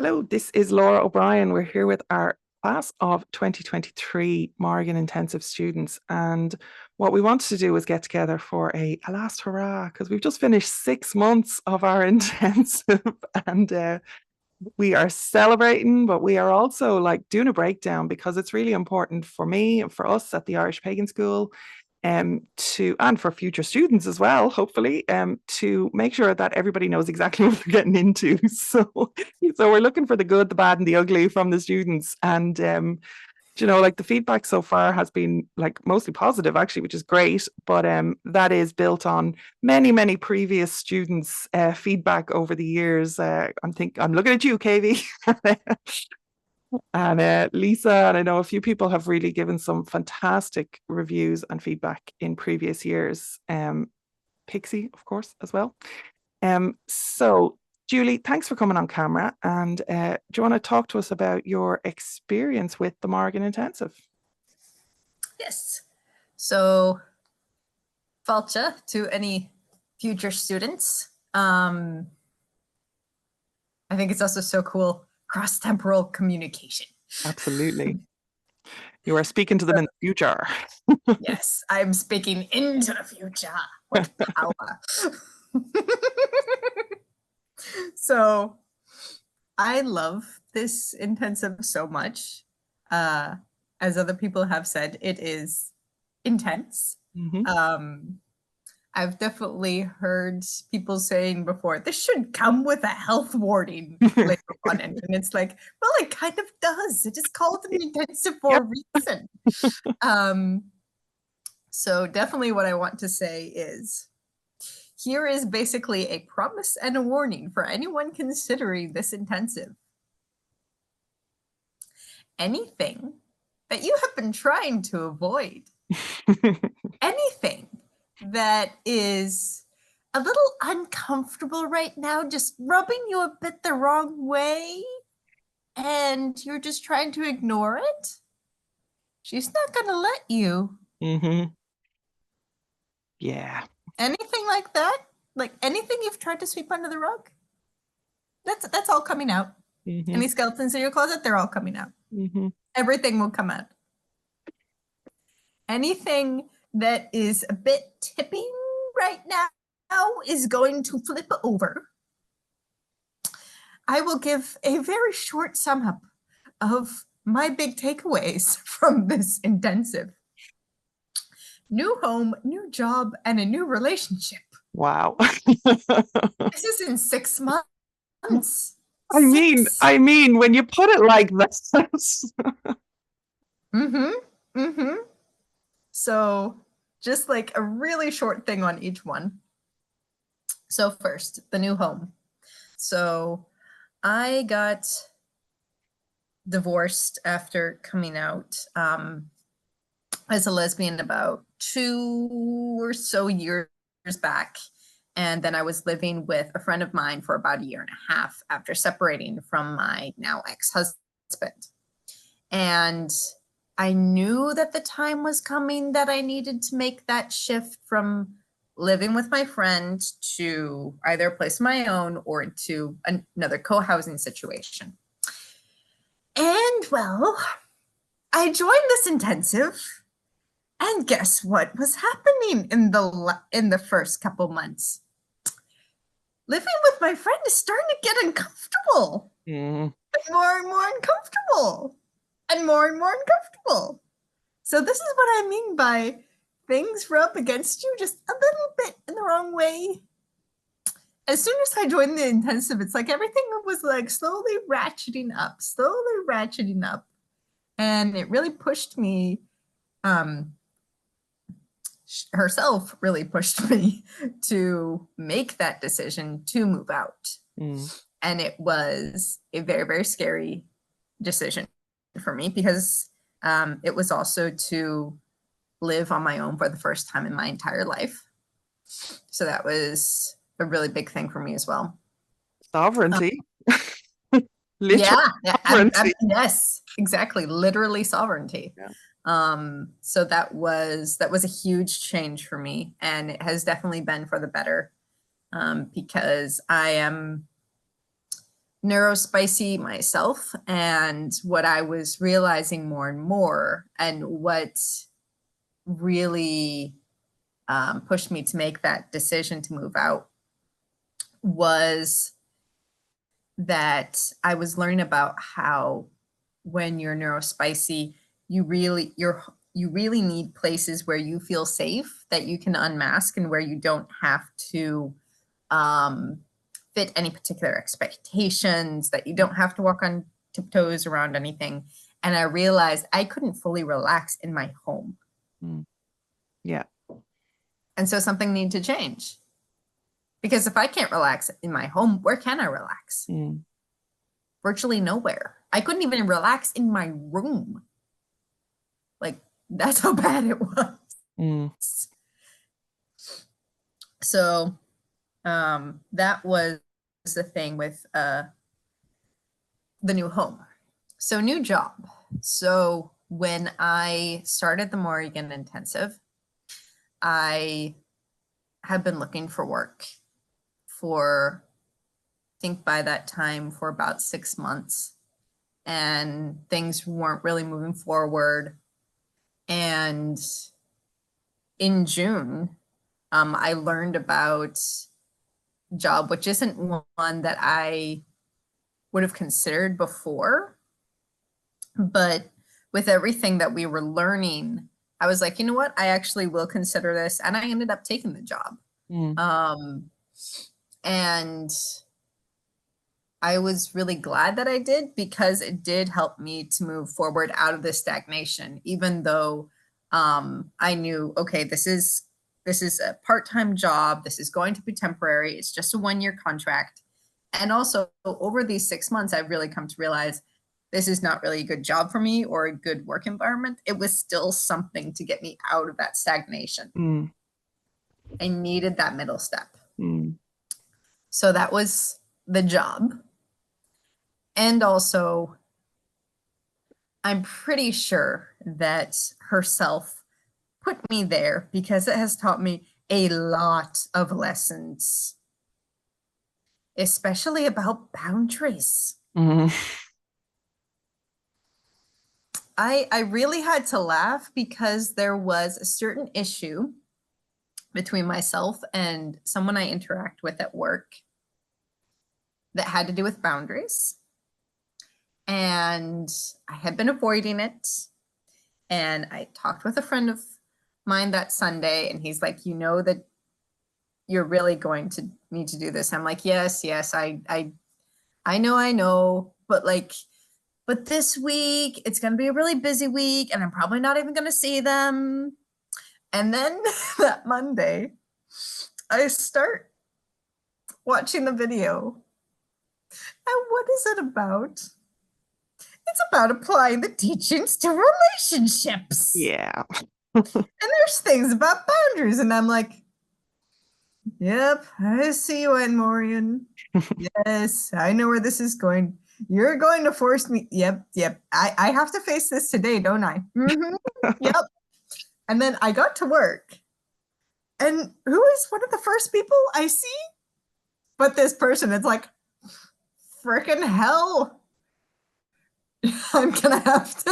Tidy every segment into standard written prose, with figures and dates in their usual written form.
Hello, this is Laura O'Brien. We're here with our class of 2023 Morrigan Intensive students. And what we wanted to do was get together for a last hurrah, because we've just finished 6 months of our intensive and we are celebrating, but we are also like doing a breakdown because it's really important for me and for us at the Irish Pagan School to and for future students as well, hopefully, to make sure that everybody knows exactly what they're getting into. So we're looking for the good, the bad, and the ugly from the students. And like the feedback so far has been like mostly positive, actually, which is great. But that is built on many previous students' feedback over the years. I'm looking at you, KV. And Lisa, and I know a few people have really given some fantastic reviews and feedback in previous years. Pixie, of course, as well. So Julie, thanks for coming on camera. And do you want to talk to us about your experience with the Mórrígan Intensive? Yes. So, Falcha to any future students. I think it's also so cool. Cross-temporal communication. Absolutely. You are speaking to them in the future. Yes, I'm speaking into the future with power. So I love this intensive so much. As other people have said, it is intense. Mm-hmm. I've definitely heard people saying before, this should come with a health warning later on. And it's like, well, it kind of does. It is called an intensive for a reason. So definitely what I want to say is, here is basically a promise and a warning for anyone considering this intensive. Anything that you have been trying to avoid, anything that is a little uncomfortable right now, just rubbing you a bit the wrong way, and you're just trying to ignore it, she's not going to let you. Mm-hmm. Yeah. Anything like that, like anything you've tried to sweep under the rug, that's all coming out. Mm-hmm. Any skeletons in your closet, they're all coming out. Mm-hmm. Everything will come out. Anything that is a bit tipping right now is going to flip over. I will give a very short sum up of my big takeaways from this intensive. New home, new job, and a new relationship. Wow. This is in 6 months. I mean, when you put it like that. So just like a really short thing on each one. So first, the new home. So I got divorced after coming out as a lesbian about 2 or so years back. And then I was living with a friend of mine for about 1.5 years after separating from my now ex-husband. And I knew that the time was coming that I needed to make that shift from living with my friend to either a place of my own or to another co-housing situation. And well, I joined this intensive, and guess what was happening in the first couple months? Living with my friend is starting to get uncomfortable. And more and more uncomfortable. And more uncomfortable. So this is what I mean by things rub against you just a little bit in the wrong way. As soon as I joined the intensive, it's like everything was like slowly ratcheting up. And it really pushed me, herself really pushed me to make that decision to move out. And it was a very, very scary decision for me because it was also to live on my own for the first time in my entire life. So that was a really big thing for me as well. Sovereignty. Yeah, sovereignty. Yes, exactly. Literally sovereignty. Yeah. So that was a huge change for me, and it has definitely been for the better, because I am neurospicy myself, and what I was realizing more and more, and what really pushed me to make that decision to move out, was that I was learning about how when you're neurospicy, you really need places where you feel safe, that you can unmask, and where you don't have to fit any particular expectations, that you don't have to walk on tiptoes around anything. And I realized I couldn't fully relax in my home. Yeah. And so something needed to change. Because if I can't relax in my home, where can I relax? Virtually nowhere. I couldn't even relax in my room. Like, that's how bad it was. So that was the thing with the new home. So new job. So when I started the Mórrígan Intensive, I had been looking for work for, I think by that time, for about 6 months, and things weren't really moving forward. And in June, I learned about a job, which isn't one that I would have considered before. But with everything that we were learning, I was like, you know what? I actually will consider this. And I ended up taking the job. And I was really glad that I did, because it did help me to move forward out of this stagnation, even though I knew, okay, this is a part-time job. This is going to be temporary. It's just a 1-year contract. And also over these 6 months, I've really come to realize this is not really a good job for me or a good work environment. It was still something to get me out of that stagnation. I needed that middle step. So that was the job. And also, I'm pretty sure that herself put me there because it has taught me a lot of lessons, especially about boundaries. I really had to laugh because there was a certain issue between myself and someone I interact with at work that had to do with boundaries. And I had been avoiding it. And I talked with a friend of mine that Sunday, and he's like, you know that you're really going to need to do this. I'm like, yes, I know, but this week it's going to be a really busy week, and I'm probably not even going to see them. And then that Monday, I start watching the video. And what is it about? It's about applying the teachings to relationships. Yeah. And there's things about boundaries. And I'm like, yep, I see you, Anne Morrigan. Yes, I know where this is going. You're going to force me. Yep. I have to face this today, don't I? Yep. And then I got to work. And who is one of the first people I see? But this person, it's like, frickin' hell. I'm gonna have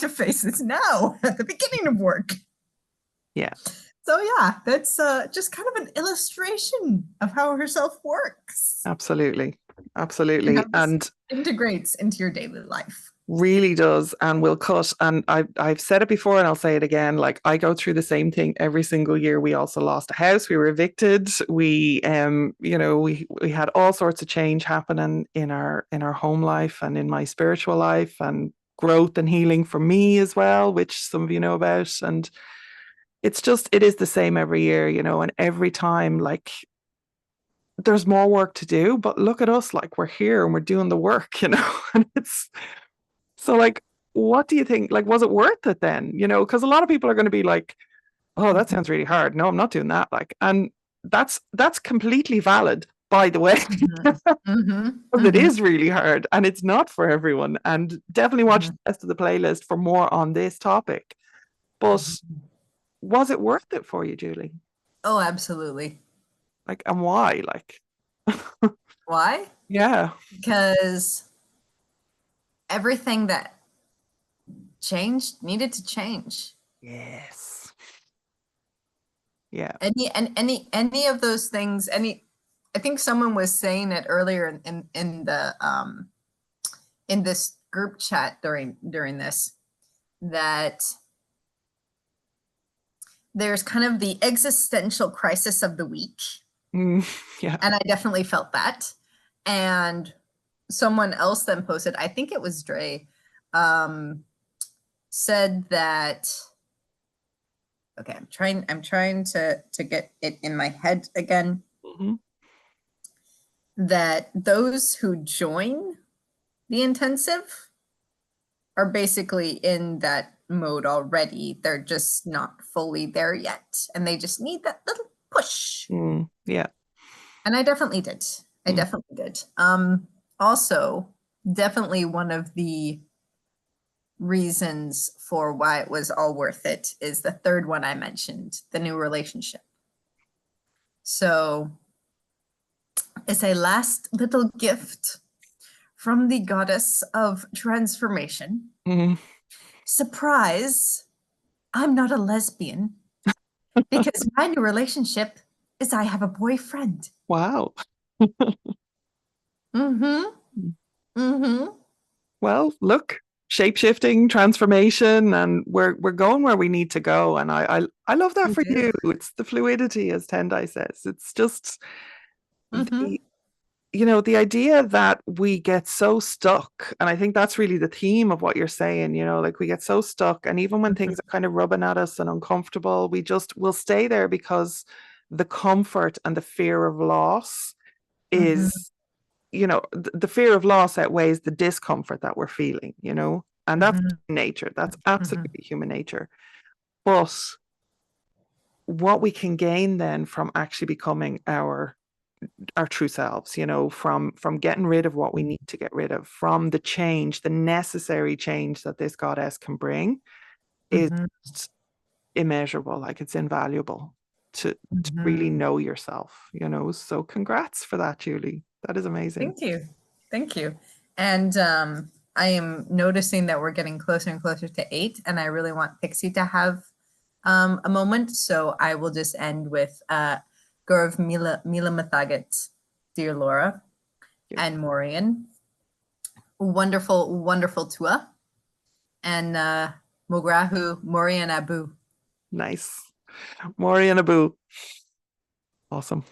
to face this now at the beginning of work. Yeah. So yeah, that's just kind of an illustration of how herself works. Absolutely. And integrates into your daily life. Really does. And we'll cut. And I've said it before and I'll say it again. Like, I go through the same thing every single year. We also lost a house. We were evicted. We we had all sorts of change happening in our home life and in my spiritual life, and growth and healing for me as well, which some of you know about. And it is the same every year, and every time, like, there's more work to do, but look at us, like, we're here and we're doing the work, and it's so, like, what do you think? Like, was it worth it then? Because a lot of people are going to be like, oh, that sounds really hard. No, I'm not doing that. Like, and that's completely valid, by the way. Because it is really hard and it's not for everyone. And definitely watch the rest of the playlist for more on this topic. But was it worth it for you, Julie? Oh, absolutely. Like, and why? Like, Why? Yeah. Because everything that changed needed to change. Yes. Yeah. Any of those things, I think someone was saying it earlier in the in this group chat during this, that there's kind of the existential crisis of the week. Yeah. And I definitely felt that. And someone else then posted, I think it was Dre, said that, okay, I'm trying to get it in my head again. Mm-hmm. That those who join the intensive are basically in that mode already. They're just not fully there yet. And they just need that little push. Yeah. And I definitely did. I Mm. definitely did. Also, definitely one of the reasons for why it was all worth it is the third one I mentioned, the new relationship. So it's a last little gift from the goddess of transformation. Mm. Surprise, I'm not a lesbian because my new relationship is I have a boyfriend. Wow. Mm-hmm. Mm-hmm. Well, look, shape-shifting, transformation, and we're going where we need to go. And I love that We for do. you. It's the fluidity, as Tendai says. It's just Mm-hmm. the the idea that we get so stuck, and I think that's really the theme of what you're saying, like we get so stuck, and even when things are kind of rubbing at us and uncomfortable, we'll stay there because the comfort and the fear of loss Mm-hmm. is, the fear of loss outweighs the discomfort that we're feeling, and that's Mm-hmm. nature. That's Mm-hmm. absolutely human nature. But what we can gain then from actually becoming our true selves, from getting rid of what we need to get rid of, from the necessary change that this goddess can bring, is Mm-hmm. immeasurable. Like, it's invaluable to Mm-hmm. really know yourself, so congrats for that, Julie. That is amazing. Thank you. Thank you. And I am noticing that we're getting closer and closer to 8, and I really want Pixie to have a moment. So I will just end with Gurv Mila Mathagat, dear Lora, and Morrigan. Wonderful, wonderful Tua. And Mograhu Morian Abu. Nice. Mori and Abu. Awesome.